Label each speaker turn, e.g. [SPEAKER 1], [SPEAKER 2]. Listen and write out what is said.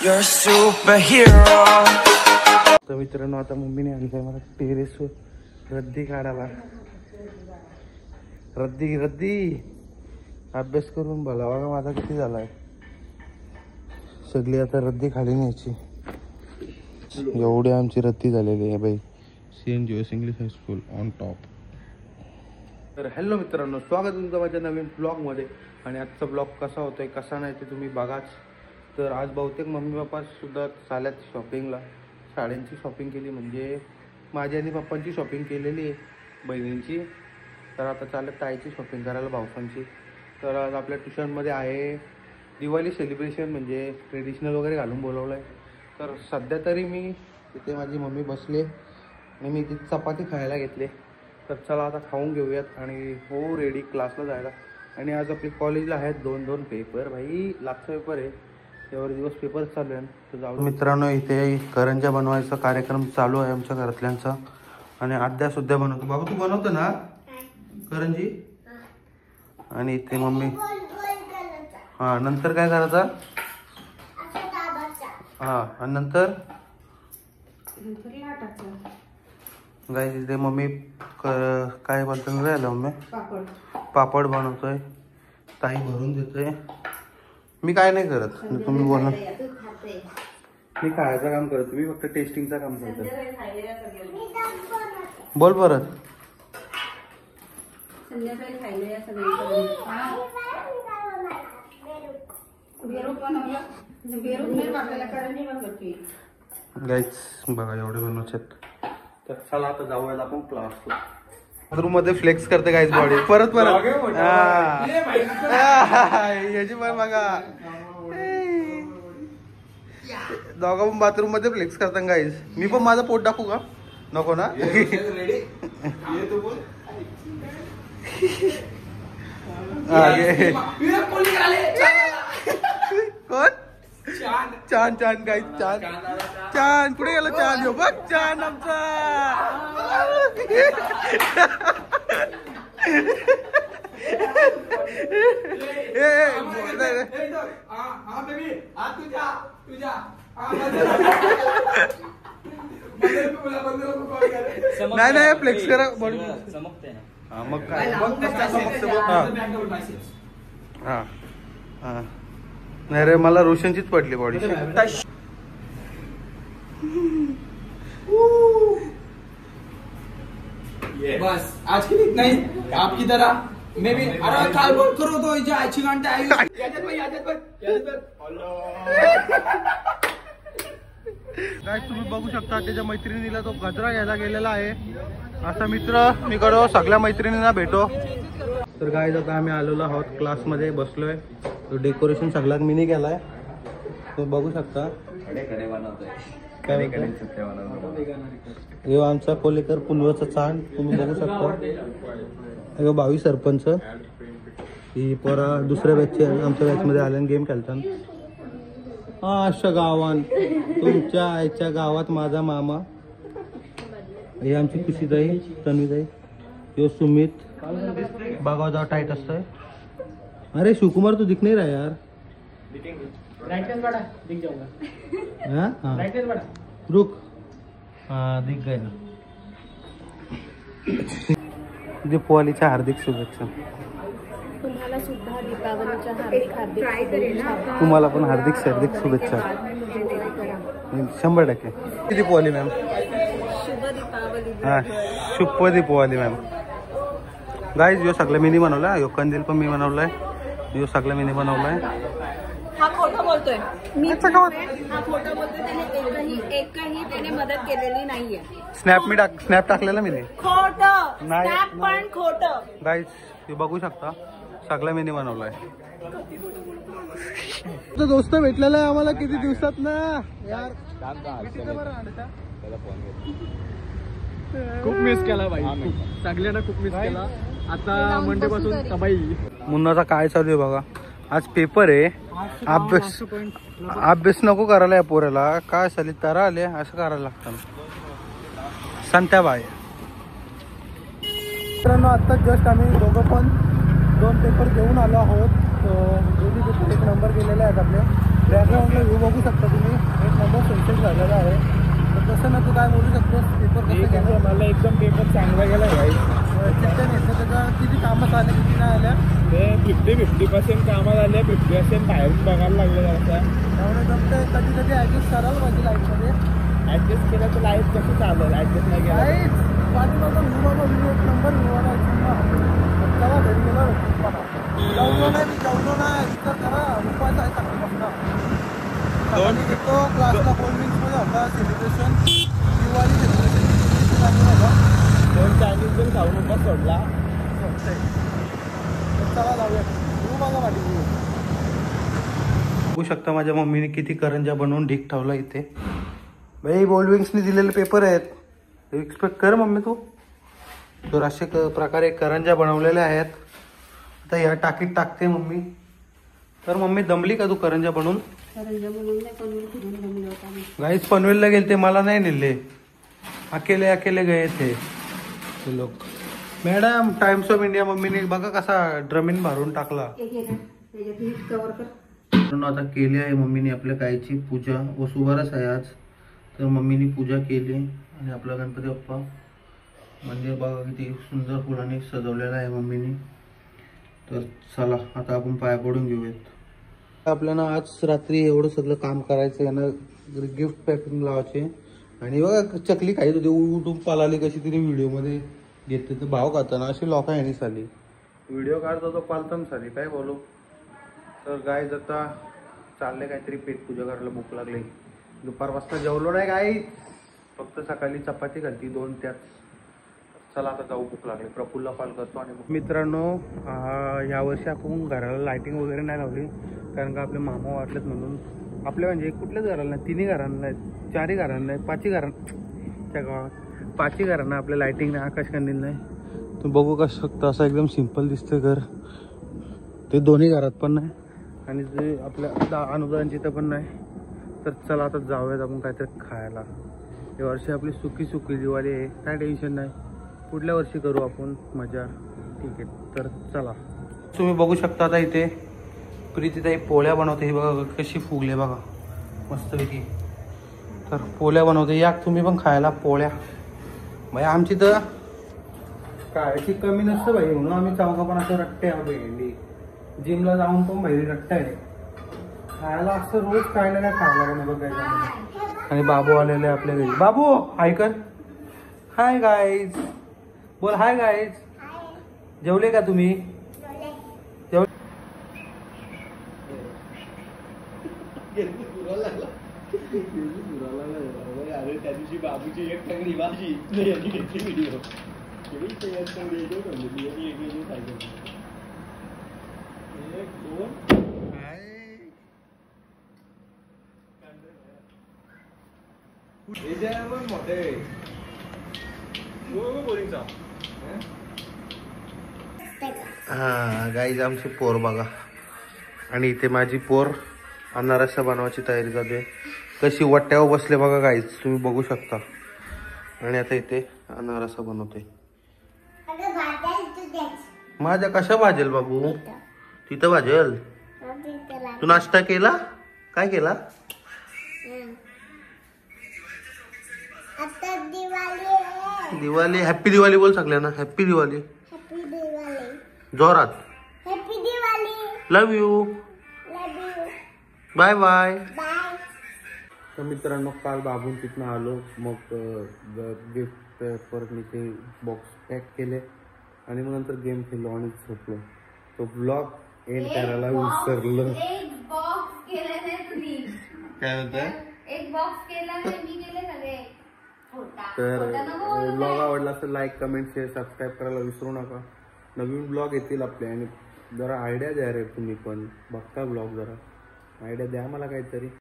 [SPEAKER 1] You're a superhero.
[SPEAKER 2] तर मित्रांनो आता मम्मीने आणलंय मला टेरेसवर रद्दी काढायला. रद्दी अभ्यास करून भला बघा माझा किती झालाय. सगळी आता रद्दी खाली न्यायची. एवढी आमची रद्दी झालेली आहे बाई. Saint Joseph English high school on top. तर हॅलो मित्रांनो, स्वागत तुमचं माझ्या नवीन ब्लॉगमध्ये. आणि आजचा ब्लॉग कसा होतोय कसा नाही ते तुम्ही बघाच. तर आज बहुतेक मम्मी पप्पा सुद्धा चाल्यात शॉपिंगला. साड्यांची शॉपिंग केली, म्हणजे माझी आणि पप्पांची शॉपिंग केलेली आहे, बहिणींची. तर आता चालत ताईची शॉपिंग करायला भाऊसांची. तर आज आपल्या ट्युशनमध्ये आहे दिवाळी सेलिब्रेशन, म्हणजे ट्रेडिशनल वगैरे घालून बोलवलं आहे. तर सध्या तरी मी तिथे माझी मम्मी बसले आणि मी तिथे चपाती खायला घेतले. तर चला आता खाऊन घेऊयात आणि हो रेडी क्लासला जायला. आणि आज आपली कॉलेजला आहेत दोन पेपर. भाई लास्टचा पेपर आहे, एवढे दिवस पेपर चालू आहे. तर जाऊ मित्रांनो, इथे करंजा बनवायचा कार्यक्रम चालू आहे आमच्या घरातल्यांचा. आणि आद्या सुद्धा बनवतो. बाबा तू बनवतो ना करंजी? आणि इथे मम्मी. हां, नंतर काय करायचं? हां, आणि नंतर गाईस इथे मम्मी काय बोलतो राहिलं मम्मी? पापड बनवतोय. ताई भरून देतोय. मी काय नाही करत, तुम्ही बोला. मी खायचं काम करतो, मी फक्त टेस्टिंगचं काम करतो. बोल परत. गाईस बघा एवढे बनवायचे. तर चला आता जाऊया आपण क्लासला. बाथरूम मध्ये फ्लेक्स करते गाईस बॉडी. परत याची पण बघा दोघा पण बाथरूम मध्ये फ्लेक्स करता गाईस. मी पण माझं पोट दाखवू का? नको ना? कोण? चान गाईस. चान कुठे गेला? चान हो बघ, चान आमचा. नाही फ्लेक्स करा बॉडी. मग काय? हा नाही रे, मला रोशनचीच पडली बॉडी.
[SPEAKER 3] बस आज के लिए इतना ही. आपकी तरह मैं भी. अरे काल बोल करो तो इथे आजची घंटा आई.
[SPEAKER 2] काय तुम्ही बघू शकता त्याच्या मैत्रिणीला तो गजरा घ्यायला गेलेला आहे. असा मित्र मी कडो सगळ्या मैत्रिणींना भेटो. तर काय आता आम्ही आलेलो आहोत क्लासमध्ये बसलोय. डेकोरेशन सगळा मीनी केलाय, तुम्ही बघू शकता. हे आमचा कोलेकर पुनवाचा चांद तुम्ही बघू शकता. 22 सरपंच ही पोरा दुसऱ्या बॅचचे आमच्या बॅचमध्ये आल्याने गेम खेळतात. अशा गावात तुमच्या आईच्या गावात माझा मामा. हे आमची खुशीताई, तन्वीताई, यो सुमित. बघा जाऊ टाईट असतंय. अरे शिवकुमार तू दिख नहीं रहा यार. रुक. हाँ दिख गए ना. दीपावलीच्या हार्दिक शुभेच्छा.
[SPEAKER 4] तुम्हाला सुद्धा दीपावलीच्या हार्दिक शुभेच्छा.
[SPEAKER 2] तुम्हाला पण हार्दिक शुभेच्छा. 100%. दीपावली मॅम.
[SPEAKER 4] शुभ दीपावली.
[SPEAKER 2] हा शुभ दीपावली मॅम. गाईज यो सगळं मीनी बनवलाय. यो कंदील पण मी बनवलाय. यो सगळं मीनी बनवलाय.
[SPEAKER 4] हा खोटं बोलतोय. मी हा खोटं बोलतोय. त्याने एकही त्याने मदत केलेली नाहीये.
[SPEAKER 2] स्नॅप टाकलेला मी.
[SPEAKER 4] खोटं स्नॅप पण खोटं.
[SPEAKER 2] गाईज हे बघू शकता सगळं मीनी बनवलाय. तो दोस्त भेटलेला आहे आम्हाला किती दिवसात ना यार.
[SPEAKER 3] खूप मिस केला भाई. सगळ्यांना खूप मिस केला. आता मंडे पासून सबाई.
[SPEAKER 2] मुन्नाचा काय चालू आहे बघा. आज पेपर आहे. अभ्यास नको करायला या पोऱ्याला. काय चालेल तारा आले असं करायला लागतं. संत्याबाई. मित्रांनो आता जस्ट आम्ही दोघं पण 2 पेपर घेऊन आलो आहोत. दोन्ही पेपर 1 नंबर केलेले आहेत आपले. बॅकग्राऊंडला व्ह्यू बघू शकता तुम्ही. यूज झालेला आहे. तर तसं ना तू काय बोलू शकतोस पेपर कसं गेला?
[SPEAKER 3] मला एकदम पेपर चांगला गेला भाई.
[SPEAKER 2] चिठ्ठ्या नेतं त्याच्या किती कामात आल्या किती नाही आल्या
[SPEAKER 3] ते 50% कामात आले, 50% बाहेरून बघायला लागले जरा.
[SPEAKER 2] त्यामुळे जमतं कधी कधी ॲडजस्ट करायला पाहिजे लाईफमध्ये.
[SPEAKER 3] ॲडजस्ट केलं तर लाईफ कसं चालेल? ॲडजस्ट नाही केलं
[SPEAKER 2] काहीच पाठीमागं व्हिडिओ एक नंबर चला घरी गेला जेवलो नाही विचार करा उपास आहे सकाळपासून घेतो क्लासला कोल्ड्रिंक्समध्ये होता सेलिब्रेशन दिवाळी सेलिब्रेशन होता.
[SPEAKER 3] 2 चायनीज पण खाऊन उपास सोडला.
[SPEAKER 2] चला जाऊया तू बघा माझी बघू शकता माझ्या मम्मीने किती करंजा बनवून ढीक ठेवला इथे. भाई बोलविंग्सने दिलेले पेपर आहेत एक्सपेक्ट कर मम्मी तू. तर असे प्रकारे करंजा बनवलेल्या आहेत. आता ह्या टाकीत टाकते मम्मी. तर मम्मी दमली का तू करंजा बनवून? गाईच पनवेलला गेलते मला नाही नेले. अकेले गए थे ते लोक. मॅडम टाइम्स ऑफ इंडिया मम्मीने बघा कसा ड्रमिन भरून टाकला. आता केली आहे मम्मीने आपल्या गायची पूजा. वसुबारस आहे आज तर मम्मीने पूजा केली आणि आपला गणपती बाप्पा म्हणजे बघा किती सुंदर फुलांनी सजवलेला आहे मम्मीने. तर चला आता आपण पाया पडून घेऊयात. आपल्याला आज रात्री एवढं सगळं काम करायचं यांना गिफ्ट पॅकिंग लावायचे. आणि बघा चकली खायच होती उठून पालाली कशी तरी व्हिडिओमध्ये घेते तर भाव खाताना अशी लोक यांनी साली व्हिडिओ काढतो तो पालतम साली काय बोलू. तर गाय आता चालले काहीतरी पेट पूजा करायला भूक लागली. दुपारपासून जेवलो नाही गाई फक्त सकाळी चपाती घालती 2 त्याच. चला आता जाऊ भूक लागली. प्रफुल्ला कॉल करतो. आणि मित्रांनो यावर्षी आपण घराला लायटिंग वगैरे नाही लावली कारण का आपले मामा वाटलेत म्हणून. आपल्या म्हणजे कुठल्याच घराला नाही 3ही घरांना नाही 4ही घरांना नाही 5ही घरांच्या गावात 5ही घरांना आपल्या लायटिंग नाही आकाशकंदील नाही. तुम्ही बघू का शकता असं एकदम सिम्पल दिसतं घर. ते दोन्ही घरात पण नाही आणि जे आपल्या अनुदानची तर पण नाही. तर चला आता जाऊयात आपण काहीतरी खायला. या वर्षी आपली सुकी दिवाळी आहे काय टेन्शन नाही. पुढल्या वर्षी करू आपण मजा. ठीक आहे तर चला. तुम्ही बघू शकता आता इथे प्रीतीताई पोळ्या बनवते. ही बघा कशी फुगले बघा मस्तपैकी. तर पोळ्या बनवते या तुम्ही पण खायला पोळ्या. भाई आमची तर कायची कमी नसतं भाई म्हणून आम्ही चौघा पण असं रट्टे आहोत. जिमला जाऊन पण भाई रट्टा आहे खायला असं रोज काय नाही खायला पण बघायचं. आणि बाबू आलेले आपल्या घरी. बाबू हाय कर. हाय गाईज बोल. हाय गाईज जेवले का तुम्ही?
[SPEAKER 3] त्या दिवशी बाबूची एक टंगडी भाजी घेतली व्हिडिओ.
[SPEAKER 2] हा गाईज आमची पोर बघा. आणि इथे माझी पोर अनारसा बनवायची तयारी चालू आहे. कशी वट्ट्यावर बसले बघा गाईज तुम्ही बघू शकता. आणि आता इथे अनारसा बनवते. माझ्या कशा भाजेल बाबू? तिथं भाजेल. तू नाश्ता केला? काय केला? दिवाळी हॅप्पी दिवाळी बोल सगळ्यांना. हॅप्पी दिवाळी जोरात. Love you. Bye bye. तर मित्रांनो काल बाबून तिथनं आलो मग गिफ्ट पेपरने ते बॉक्स पॅक केले आणि मग नंतर गेम खेळलो आणि झोपलो. तो ब्लॉग एंड करायला विसरलो.
[SPEAKER 4] एक बॉक्स केला नाही तुम्ही.
[SPEAKER 2] काय होतं?
[SPEAKER 4] एक बॉक्स केला नाही मी केले सगळे.
[SPEAKER 2] तर ब्लॉग आवडला तर लाईक कमेंट शेअर सबस्क्राईब करायला विसरू नका. नवीन ब्लॉग येतील आपले. आणि जरा आयडिया द्या रे तुम्ही पण बघता ब्लॉग. जरा आयडिया द्या मला काहीतरी.